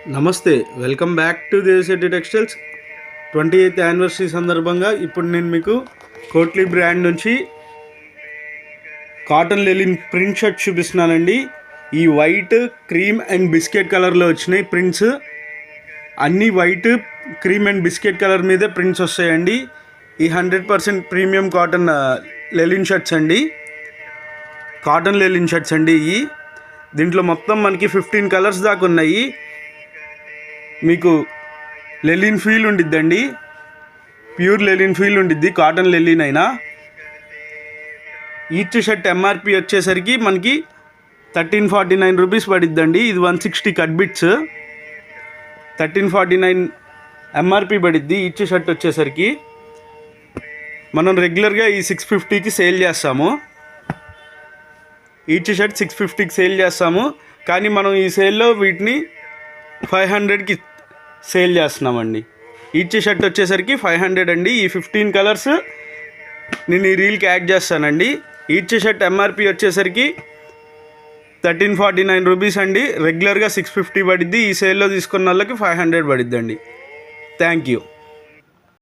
నమస్తే, welcome back to Devi Shetty textiles. 28th anniversary సందర్భంగా ఇప్పుడు నేను మీకు కోట్లీ బ్రాండ్ నుంచి కాటన్ లెలిన్ ప్రింట్ షర్ట్ చూపిస్తున్నానండి. ఈ వైట్, క్రీమ్ అండ్ బిస్కెట్ కలర్లో వచ్చినాయి ప్రింట్స్. అన్నీ white, cream and biscuit colour మీదే ప్రింట్స్ వస్తాయండి. ఈ 100% ప్రీమియం కాటన్ లెలిన్ షర్ట్స్ అండి. కాటన్ లెలిన్ షర్ట్స్ అండి. దీంట్లో మొత్తం మనకి 15 కలర్స్ దాకా ఉన్నాయి. మీకు లెలిన్ ఫీల్ ఉండిద్దండి, ప్యూర్ లెలిన్ ఫీల్ ఉండిద్ది, కాటన్ లెలిన్ అయినా. ఈచ్ షర్ట్ ఎంఆర్పి వచ్చేసరికి మనకి 1349 రూపీస్ పడిద్దండి. ఇది 160 కట్ బిట్స్, 1349 ఎంఆర్పి పడిద్ది ఈచ్ షర్ట్ వచ్చేసరికి. మనం రెగ్యులర్గా ఈ 650కి సేల్ చేస్తాము. ఈచ్ షర్ట్ 650కి సేల్ చేస్తాము, కానీ మనం ఈ సేల్లో వీటిని 500కి సేల్ చేస్తున్నామండి. ఈచ్ షర్ట్ వచ్చేసరికి 500 అండి. ఈ 15 కలర్స్ నేను ఈ రీల్కి యాడ్ చేస్తానండి. ఈచ్ షర్ట్ ఎంఆర్పి వచ్చేసరికి 1349 రూపీస్ అండి. రెగ్యులర్గా 650 పడిద్ది. ఈ సేల్లో తీసుకున్న వాళ్ళకి 500 పడిద్దండి. Thank you.